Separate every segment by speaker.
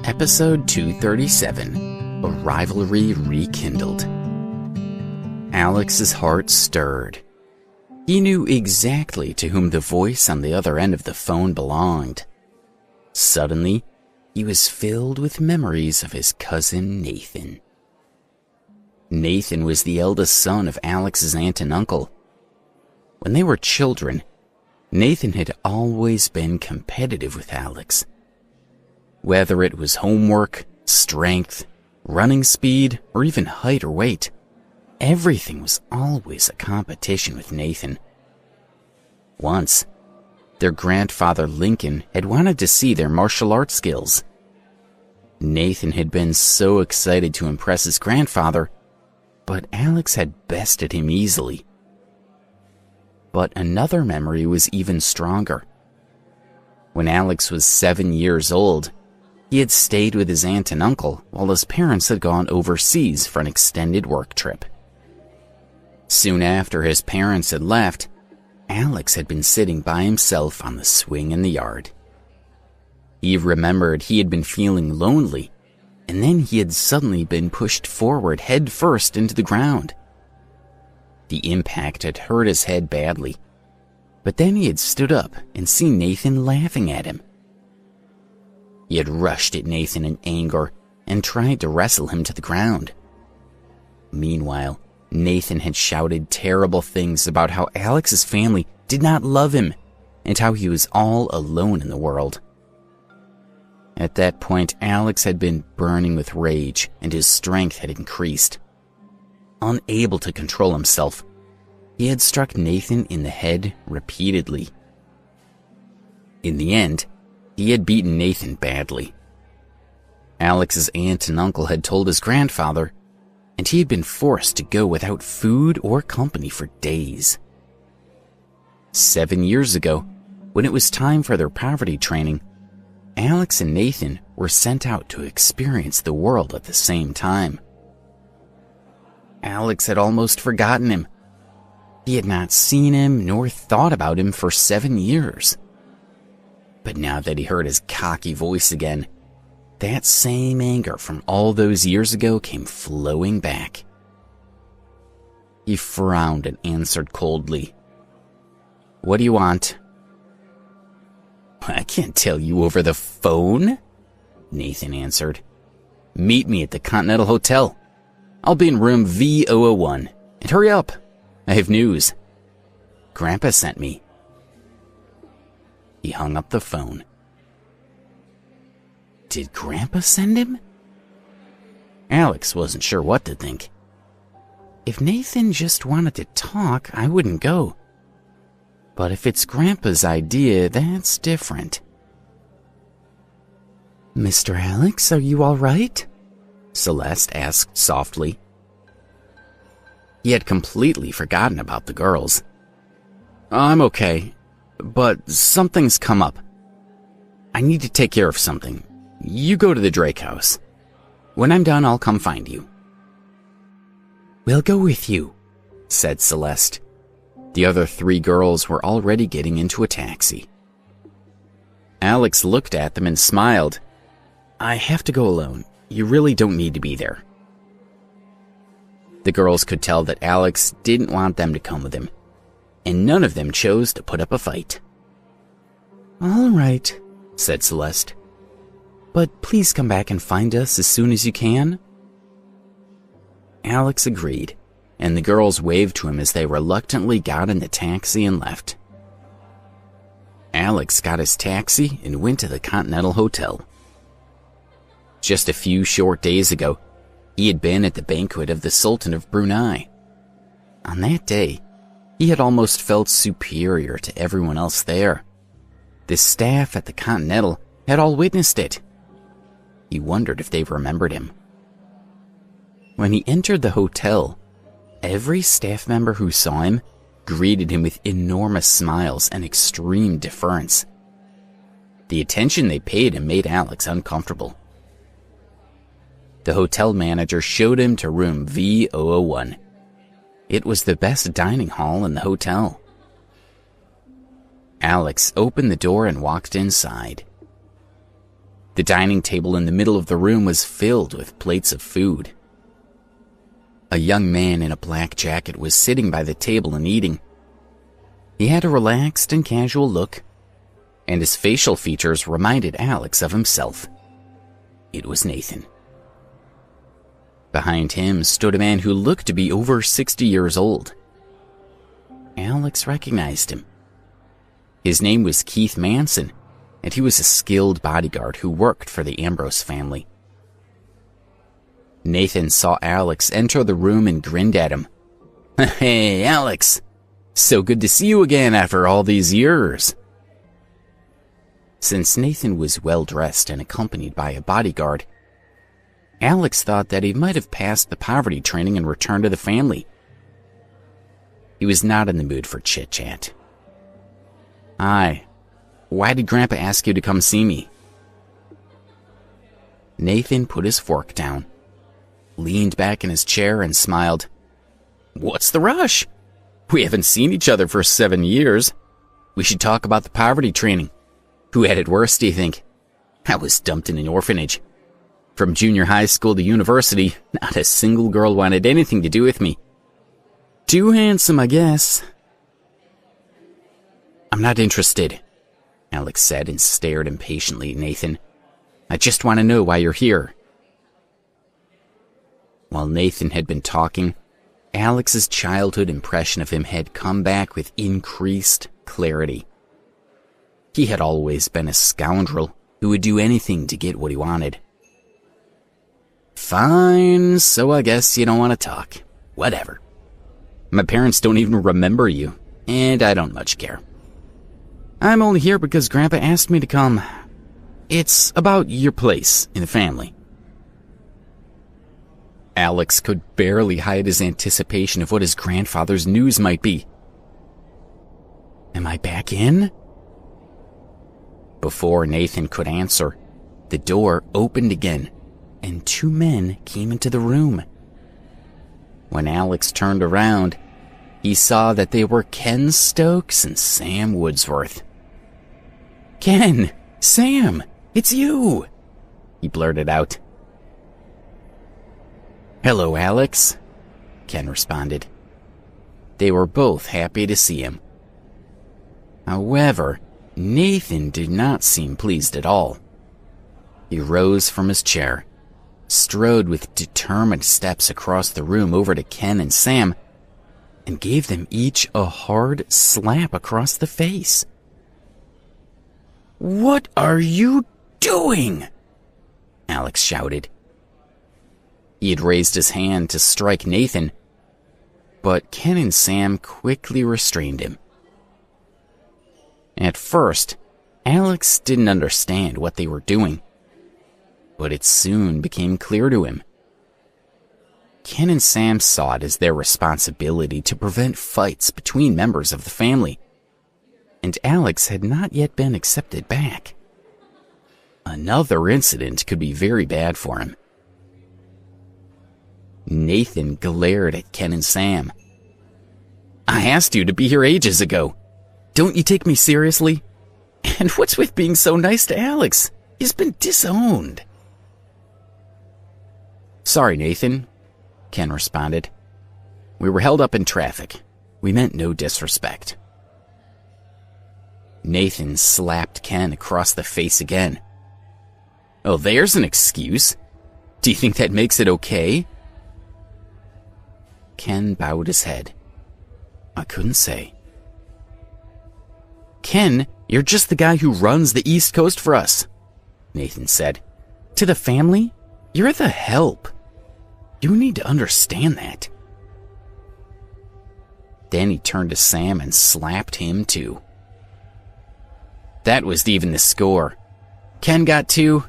Speaker 1: Episode 237, A Rivalry Rekindled. Alex's heart stirred. He knew exactly to whom the voice on the other end of the phone belonged. Suddenly, he was filled with memories of his cousin Nathan. Nathan was the eldest son of Alex's aunt and uncle. When they were children, Nathan had always been competitive with Alex. Whether it was homework, strength, running speed, or even height or weight, everything was always a competition with Nathan. Once, their grandfather Lincoln had wanted to see their martial arts skills. Nathan had been so excited to impress his grandfather, but Alex had bested him easily. But another memory was even stronger. When Alex was 7 years old, he had stayed with his aunt and uncle while his parents had gone overseas for an extended work trip. Soon after his parents had left, Alex had been sitting by himself on the swing in the yard. He remembered he had been feeling lonely, and then he had suddenly been pushed forward head first into the ground. The impact had hurt his head badly, but then he had stood up and seen Nathan laughing at him. He had rushed at Nathan in anger and tried to wrestle him to the ground. Meanwhile, Nathan had shouted terrible things about how Alex's family did not love him and how he was all alone in the world. At that point, Alex had been burning with rage and his strength had increased. Unable to control himself, he had struck Nathan in the head repeatedly. In the end, he had beaten Nathan badly. Alex's aunt and uncle had told his grandfather, and he had been forced to go without food or company for days. 7 years ago, when it was time for their poverty training, Alex and Nathan were sent out to experience the world at the same time. Alex had almost forgotten him. He had not seen him nor thought about him for 7 years. But now that he heard his cocky voice again, that same anger from all those years ago came flowing back. He frowned and answered coldly, "What do you want?" "I can't tell you over the phone," Nathan answered. "Meet me at the Continental Hotel. I'll be in room V001. And hurry up. I have news. Grandpa sent me." He hung up the phone. Did Grandpa send him? Alex wasn't sure what to think. If Nathan just wanted to talk, I wouldn't go. But if it's Grandpa's idea, that's different. "Mr. Alex, are you all right?" Celeste asked softly. He had completely forgotten about the girls. "I'm okay, but something's come up. I need to take care of something. You go to the Drake house. When I'm done, I'll come find you." "We'll go with you," said Celeste. The other 3 girls were already getting into a taxi. Alex looked at them and smiled. "I have to go alone. You really don't need to be there." The girls could tell that Alex didn't want them to come with him, and none of them chose to put up a fight. "All right," said Celeste. "But please come back and find us as soon as you can." Alex agreed, and the girls waved to him as they reluctantly got in the taxi and left. Alex got his taxi and went to the Continental Hotel. Just a few short days ago, he had been at the banquet of the Sultan of Brunei. On that day, he had almost felt superior to everyone else there. The staff at the Continental had all witnessed it. He wondered if they remembered him. When he entered the hotel, every staff member who saw him greeted him with enormous smiles and extreme deference. The attention they paid him made Alex uncomfortable. The hotel manager showed him to room V001. It was the best dining hall in the hotel. Alex opened the door and walked inside. The dining table in the middle of the room was filled with plates of food. A young man in a black jacket was sitting by the table and eating. He had a relaxed and casual look, and his facial features reminded Alex of himself. It was Nathan. Behind him stood a man who looked to be over 60 years old. Alex recognized him. His name was Keith Manson, and he was a skilled bodyguard who worked for the Ambrose family. Nathan saw Alex enter the room and grinned at him. "Hey, Alex! So good to see you again after all these years." Since Nathan was well-dressed and accompanied by a bodyguard, Alex thought that he might have passed the poverty training and returned to the family. He was not in the mood for chit-chat. "Hi, why did Grandpa ask you to come see me?" Nathan put his fork down, leaned back in his chair, and smiled. "What's the rush? We haven't seen each other for 7 years. We should talk about the poverty training. Who had it worse, do you think? I was dumped in an orphanage. From junior high school to university, not a single girl wanted anything to do with me. Too handsome, I guess." "I'm not interested," Alex said and stared impatiently at Nathan. "I just want to know why you're here." While Nathan had been talking, Alex's childhood impression of him had come back with increased clarity. He had always been a scoundrel who would do anything to get what he wanted. "Fine, so I guess you don't want to talk. Whatever. My parents don't even remember you, and I don't much care. I'm only here because Grandpa asked me to come. It's about your place in the family." Alex could barely hide his anticipation of what his grandfather's news might be. "Am I back in?" Before Nathan could answer, the door opened again, and 2 men came into the room. When Alex turned around, he saw that they were Ken Stokes and Sam Woodsworth. "Ken! Sam! It's you!" he blurted out. "Hello, Alex," Ken responded. They were both happy to see him. However, Nathan did not seem pleased at all. He rose from his chair, strode with determined steps across the room over to Ken and Sam, and gave them each a hard slap across the face. "What are you doing?" Alex shouted. He had raised his hand to strike Nathan, but Ken and Sam quickly restrained him. At first, Alex didn't understand what they were doing, but it soon became clear to him. Ken and Sam saw it as their responsibility to prevent fights between members of the family, and Alex had not yet been accepted back. Another incident could be very bad for him. Nathan glared at Ken and Sam. "I asked you to be here ages ago. Don't you take me seriously? And what's with being so nice to Alex? He's been disowned." "Sorry, Nathan," Ken responded. "We were held up in traffic. We meant no disrespect." Nathan slapped Ken across the face again. "Oh, there's an excuse. Do you think that makes it okay?" Ken bowed his head. "I couldn't say." "Ken, you're just the guy who runs the East Coast for us," Nathan said. "To the family, you're the help. You need to understand that." Then he turned to Sam and slapped him too. "That was to even the score. Ken got 2,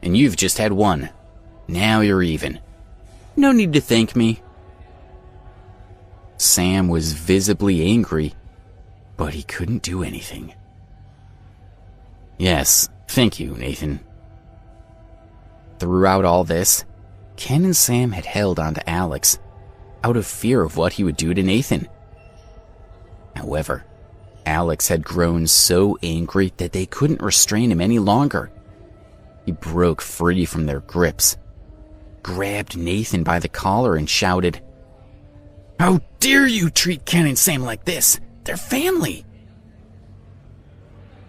Speaker 1: and you've just had 1. Now you're even. No need to thank me." Sam was visibly angry, but he couldn't do anything. "Yes, thank you, Nathan." Throughout all this, Ken and Sam had held on to Alex out of fear of what he would do to Nathan. However, Alex had grown so angry that they couldn't restrain him any longer. He He broke free from their grips, grabbed Nathan by the collar and shouted, "How dare you treat Ken and Sam like this? They're family!"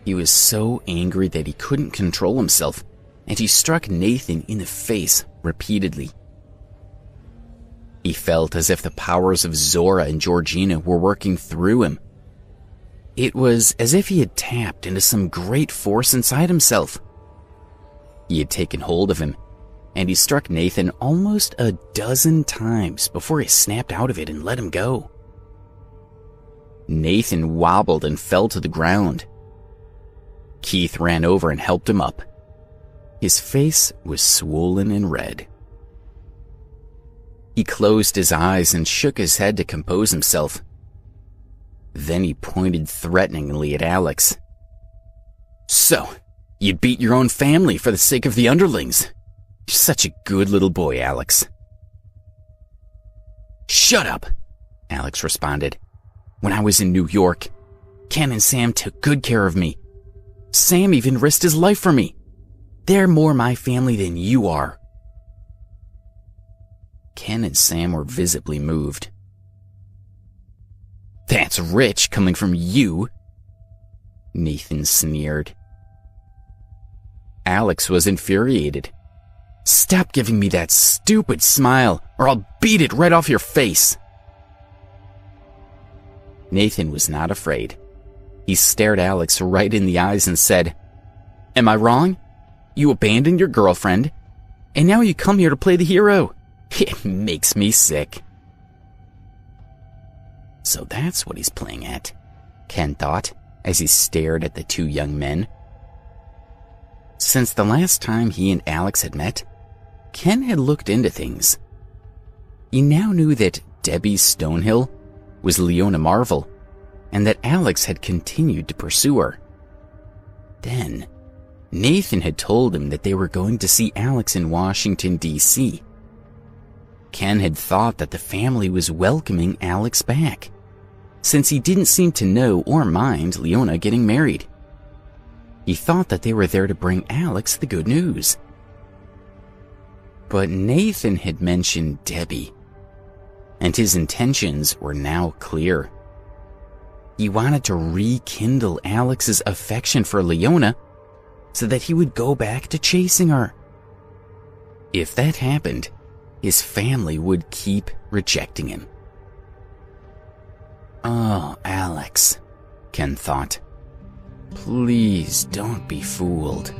Speaker 1: He was so angry that he couldn't control himself, and he struck Nathan in the face repeatedly. He felt as if the powers of Zora and Georgina were working through him. It was as if he had tapped into some great force inside himself. He had taken hold of him, and he struck Nathan almost a dozen times before he snapped out of it and let him go. Nathan wobbled and fell to the ground. Keith ran over and helped him up. His face was swollen and red. He closed his eyes and shook his head to compose himself. Then he pointed threateningly at Alex. "So, you beat your own family for the sake of the underlings. You're such a good little boy, Alex." "Shut up," Alex responded. "When I was in New York, Ken and Sam took good care of me. Sam even risked his life for me. They're more my family than you are." Ken and Sam were visibly moved. "That's rich coming from you," Nathan sneered. Alex was infuriated. "Stop giving me that stupid smile, or I'll beat it right off your face." Nathan was not afraid. He stared Alex right in the eyes and said, "Am I wrong? You abandoned your girlfriend, and now you come here to play the hero. It makes me sick." So that's what he's playing at, Ken thought as he stared at the two young men. Since the last time he and Alex had met, Ken had looked into things. He now knew that Debbie Stonehill was Leona Marvel, and that Alex had continued to pursue her. Then, Nathan had told him that they were going to see Alex in Washington, D.C. Ken had thought that the family was welcoming Alex back, since he didn't seem to know or mind Leona getting married. He thought that they were there to bring Alex the good news. But Nathan had mentioned Debbie, and his intentions were now clear. He wanted to rekindle Alex's affection for Leona so that he would go back to chasing her. If that happened, his family would keep rejecting him. "Oh, Alex," Ken thought. "Please don't be fooled."